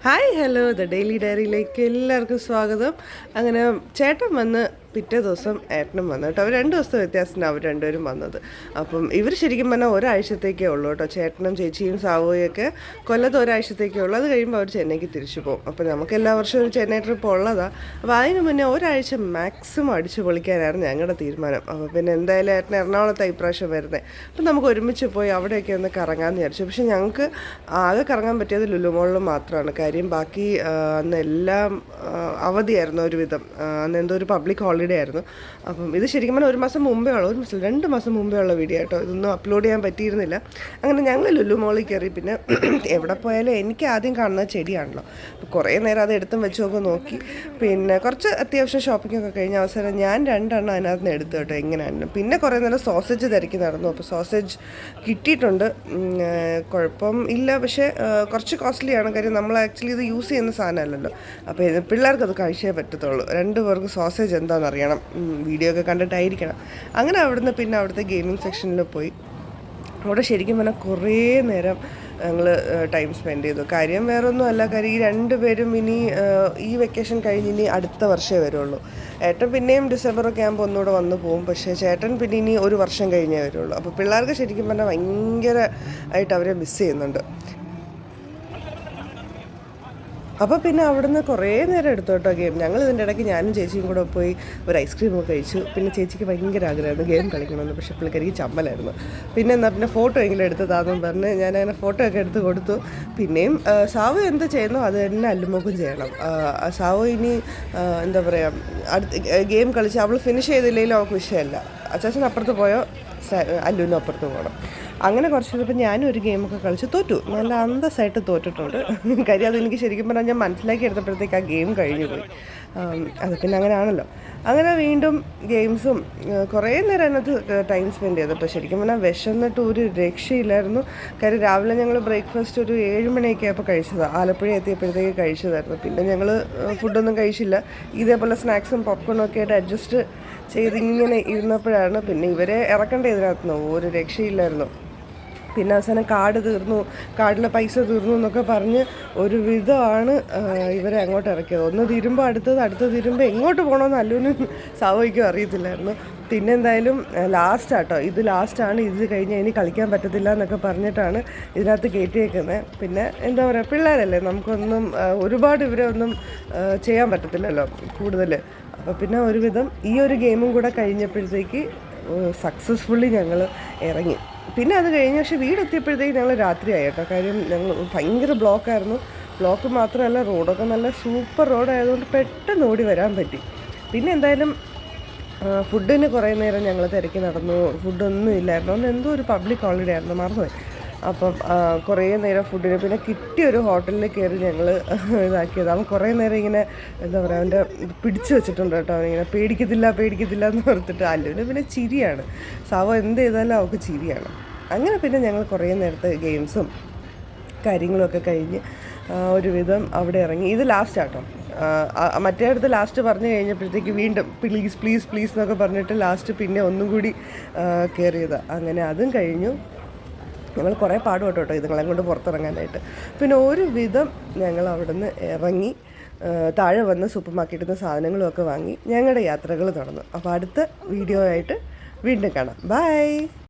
Hi hello the daily ഡയറിയിലേക്ക് എല്ലാവർക്കും സ്വാഗതം. അങ്ങനെ ചേട്ടൻ വന്ന് പിറ്റേ ദിവസം ഏട്ടനും വന്നു കേട്ടോ. അവർ 2 ദിവസത്തെ വ്യത്യാസത്തിന് അവർ രണ്ടുപേരും വന്നത്. അപ്പം ഇവർ ശരിക്കും പറഞ്ഞാൽ ഒരാഴ്ചത്തേക്കേ ഉള്ളൂ കേട്ടോ. ചേട്ടനും ചേച്ചിയും സാവോയൊക്കെ കൊല്ലത്ത് ഒരാഴ്ചത്തേക്കേ ഉള്ളൂ. അത് കഴിയുമ്പോൾ അവർ ചെന്നൈക്ക് തിരിച്ചു പോകും. അപ്പോൾ നമുക്ക് എല്ലാ വർഷവും ഒരു ചെന്നൈ ട്രിപ്പ് ഉള്ളതാണ്. അപ്പോൾ അതിന് മുന്നേ ഒരാഴ്ച മാക്സിമം അടിച്ചു പൊളിക്കാനായിരുന്നു ഞങ്ങളുടെ തീരുമാനം. അപ്പോൾ പിന്നെ എന്തായാലും ഏട്ടൻ എറണാകുളത്താണ് ഇപ്രാവശ്യം വരുന്നത്. അപ്പം നമുക്ക് ഒരുമിച്ച് പോയി അവിടെയൊക്കെ ഒന്ന് കറങ്ങാമെന്ന് വിചാരിച്ചു. പക്ഷേ ഞങ്ങൾക്ക് ആകെ കറങ്ങാൻ പറ്റിയത് ലുലു മോളിൽ മാത്രമാണ്. കാര്യം ബാക്കി അന്ന് എല്ലാം അവധിയായിരുന്നു ഒരുവിധം. അന്ന് എന്തോ ഒരു പബ്ലിക് ഹോളിഡേ ആയിരുന്നു. അപ്പം ഇത് ശരിക്കും പറഞ്ഞാൽ 1 മാസം മുമ്പേ ഉള്ള 2 മാസം മുമ്പേ ഉള്ള വീഡിയോ കേട്ടോ. ഇതൊന്നും അപ്ലോഡ് ചെയ്യാൻ പറ്റിയിരുന്നില്ല. അങ്ങനെ ഞങ്ങൾ ലുലു മോളിൽ കയറി. പിന്നെ എവിടെ പോയാലും എനിക്ക് ആദ്യം കാണുന്നത് ചെടിയാണല്ലോ. അപ്പോൾ കുറേ നേരം അത് എടുത്തും വെച്ചൊക്കെ നോക്കി. പിന്നെ കുറച്ച് അത്യാവശ്യം ഷോപ്പിങ്ങൊക്കെ കഴിഞ്ഞ അവസരം ഞാൻ 2 എണ്ണം അതിനകത്ത് നിന്ന് എടുത്തു കേട്ടോ. എങ്ങനെയാണ് പിന്നെ കുറേ നേരം സോസേജ് തിരക്കി നടന്നു. അപ്പോൾ സോസേജ് കിട്ടിയിട്ടുണ്ട്. കുഴപ്പം ഇല്ല, പക്ഷേ കുറച്ച് കോസ്റ്റ്ലിയാണ്. കാര്യം നമ്മൾ ആക്ച്വലി ഇത് യൂസ് ചെയ്യുന്ന സാധനമല്ലല്ലോ. അപ്പോൾ പിള്ളേർക്ക് അത് കഴിച്ചേ പറ്റത്തുള്ളൂ. 2 പേർക്ക് സോസേജ് എന്താണെന്നറിയണം. വീഡിയോ ഒക്കെ കണ്ടിട്ടായിരിക്കണം. അങ്ങനെ അവിടുന്ന് പിന്നെ അവിടുത്തെ ഗെയിമിംഗ് സെക്ഷനിൽ പോയി. അവിടെ ശരിക്കും പറഞ്ഞാൽ കുറേ നേരം ഞങ്ങൾ ടൈം സ്പെൻഡ് ചെയ്തു. കാര്യം വേറൊന്നും അല്ല. കാര്യം ഈ 2 പേരും ഇനി ഈ വെക്കേഷൻ കഴിഞ്ഞ് ഇനി അടുത്ത വർഷമേ വരുള്ളൂ. ഏട്ടൻ പിന്നെയും ഡിസംബറൊക്കെ ആകുമ്പോൾ ഒന്നുകൂടെ വന്നു പോകും. പക്ഷേ ചേട്ടൻ പിന്നെ ഇനി 1 വർഷം കഴിഞ്ഞേ വരുള്ളൂ. അപ്പോൾ പിള്ളേർക്ക് ശരിക്കും പറഞ്ഞാൽ ഭയങ്കരമായിട്ട് അവരെ മിസ് ചെയ്യുന്നുണ്ട്. അപ്പോൾ പിന്നെ അവിടുന്ന് കുറേ നേരം എടുത്തു കേട്ടോ ഗെയിം. ഞങ്ങൾ ഇതിൻ്റെ ഇടയ്ക്ക് ഞാനും ചേച്ചിയും കൂടെ പോയി ഒരു ഐസ്ക്രീമൊക്കെ കഴിച്ചു. പിന്നെ ചേച്ചിക്ക് ഭയങ്കര ആഗ്രഹമായിരുന്നു ഗെയിം കളിക്കണമെന്ന്. പക്ഷേ പുള്ളിക്കാരിക്ക് ചമ്മലായിരുന്നു. പിന്നെ എന്നാൽ പിന്നെ ഫോട്ടോ എങ്കിലും എടുത്തതാണെന്ന് പറഞ്ഞ് ഞാനങ്ങനെ ഫോട്ടോ ഒക്കെ എടുത്ത് കൊടുത്തു. പിന്നെയും സാവു എന്ത് ചെയ്യുന്നോ അത് തന്നെ അല്ലുമോക്കും ചെയ്യണം. സാവു ഇനി എന്താ പറയുക, അടുത്ത് ഗെയിം കളിച്ച് അവൾ ഫിനിഷ് ചെയ്തില്ലെങ്കിലും അവൾക്ക് വിഷയമല്ല. അച്ചാച്ചൻ അപ്പുറത്ത് പോയോ അല്ലുവിനും അപ്പുറത്ത് പോകണം. അങ്ങനെ കുറച്ച് കഴിഞ്ഞപ്പോൾ ഞാനും ഒരു ഗെയിമൊക്കെ കളിച്ച് തോറ്റു. നല്ല അന്തസ്സായിട്ട് തോറ്റിട്ടുണ്ട്. കാര്യം അതെനിക്ക് ശരിക്കും പറഞ്ഞാൽ ഞാൻ മനസ്സിലാക്കി എടുത്തപ്പോഴത്തേക്ക് ആ ഗെയിം കഴിഞ്ഞു പോയി. അത് പിന്നെ അങ്ങനെ ആണല്ലോ. അങ്ങനെ വീണ്ടും ഗെയിംസും കുറേ നേരം അതിനകത്ത് ടൈം സ്പെൻഡ് ചെയ്തിട്ട് ശരിക്കും പറഞ്ഞാൽ വിശന്നിട്ട് ഒരു രക്ഷയില്ലായിരുന്നു. കാര്യം രാവിലെ ഞങ്ങൾ ബ്രേക്ക്ഫാസ്റ്റ് ഒരു 7 മണിയൊക്കെ ആയപ്പോൾ കഴിച്ചതാണ്. ആലപ്പുഴ എത്തിയപ്പോഴത്തേക്ക് കഴിച്ചതായിരുന്നു. പിന്നെ ഞങ്ങൾ ഫുഡൊന്നും കഴിച്ചില്ല. ഇതേപോലെ സ്നാക്സും പോപ്കോണും ഒക്കെ ആയിട്ട് അഡ്ജസ്റ്റ് ചെയ്തിങ്ങനെ ഇരുന്നപ്പോഴാണ് പിന്നെ ഇവരെ ഇറക്കേണ്ട ഇതിനകത്തുനിന്ന് ഒരു രക്ഷയില്ലായിരുന്നു. പിന്നെ അവസാനം കാർഡ് തീർന്നു, കാർഡിലെ പൈസ തീർന്നു എന്നൊക്കെ പറഞ്ഞ് ഒരു വിധമാണ് ഇവരെ അങ്ങോട്ട് ഇറക്കിയത്. ഒന്ന് തീരുമ്പോൾ അടുത്തത് തീരുമ്പോൾ എങ്ങോട്ട് പോകണമെന്ന് അല്ലുവിനും സാവോയ്ക്കും അറിയത്തില്ലായിരുന്നു. പിന്നെ എന്തായാലും ലാസ്റ്റാട്ടോ, ഇത് ലാസ്റ്റാണ്, ഇത് കഴിഞ്ഞ് ഇനി കളിക്കാൻ പറ്റത്തില്ല എന്നൊക്കെ പറഞ്ഞിട്ടാണ് ഇതിനകത്ത് കയറ്റിയേക്കുന്നത്. പിന്നെ എന്താ പറയുക, പിള്ളേരല്ലേ, നമുക്കൊന്നും ഒരുപാട് ഇവരെ ഒന്നും ചെയ്യാൻ പറ്റത്തില്ലല്ലോ കൂടുതൽ. അപ്പോൾ പിന്നെ ഒരുവിധം ഈ ഒരു ഗെയിമും കൂടെ കഴിഞ്ഞപ്പോഴത്തേക്ക് സക്സസ്ഫുള്ളി ഞങ്ങൾ ഇറങ്ങി. പിന്നെ അത് കഴിഞ്ഞ് പക്ഷേ വീടെത്തിയപ്പോഴത്തേക്ക് ഞങ്ങൾ രാത്രിയായി കേട്ടോ. കാര്യം ഞങ്ങൾ ഭയങ്കര ബ്ലോക്കായിരുന്നു. ബ്ലോക്ക് മാത്രമല്ല, റോഡൊക്കെ നല്ല സൂപ്പർ റോഡായതുകൊണ്ട് പെട്ടെന്ന് ഓടി വരാൻ പറ്റി. പിന്നെ എന്തായാലും ഫുഡിന് കുറേ നേരം ഞങ്ങൾ തിരക്കി നടന്നു. ഫുഡൊന്നും ഇല്ലായിരുന്നു. അന്ന് എന്തോ ഒരു പബ്ലിക് ഹോളിഡേ ആയിരുന്നു, മറന്നുപോയി. അപ്പം കുറേ നേരം ഫുഡിന് പിന്നെ കിട്ടിയൊരു ഹോട്ടലിൽ കയറി ഞങ്ങൾ ഇതാക്കിയത്. അവൻ കുറേ നേരം ഇങ്ങനെ എന്താ പറയുക, അവൻ്റെ പിടിച്ചു വെച്ചിട്ടുണ്ട് കേട്ടോ. അവനിങ്ങനെ പേടിക്കത്തില്ല എന്ന് ഓർത്തിട്ട്. അല്ലുവിന് പിന്നെ ചിരിയാണ്. സാവോ എന്ത് ചെയ്താലും അവൾക്ക് ചിരിയാണ്. അങ്ങനെ പിന്നെ ഞങ്ങൾ കുറേ നേരത്തെ ഗെയിംസും കാര്യങ്ങളൊക്കെ കഴിഞ്ഞ് ഒരുവിധം അവിടെ ഇറങ്ങി. ഇത് ലാസ്റ്റ് ആട്ടോ. മറ്റേ അടുത്ത് ലാസ്റ്റ് പറഞ്ഞു കഴിഞ്ഞപ്പോഴത്തേക്ക് വീണ്ടും പ്ലീസ് എന്നൊക്കെ പറഞ്ഞിട്ട് ലാസ്റ്റ് പിന്നെ ഒന്നും കൂടി കയറിയതാണ്. അങ്ങനെ അതും കഴിഞ്ഞു. ഞങ്ങൾ കുറേ പാടുപെട്ടു കേട്ടോ ഇതുങ്ങളെ കൊണ്ട് പുറത്തിറങ്ങാനായിട്ട്. പിന്നെ ഒരു വിധം ഞങ്ങൾ അവിടെ നിന്ന് ഇറങ്ങി താഴെ വന്ന് സൂപ്പർ മാർക്കറ്റിൽ നിന്ന് സാധനങ്ങളുമൊക്കെ വാങ്ങി ഞങ്ങളുടെ യാത്രകൾ തുടർന്നു. അപ്പോൾ അടുത്ത വീഡിയോ ആയിട്ട് വീണ്ടും കാണാം. ബൈ.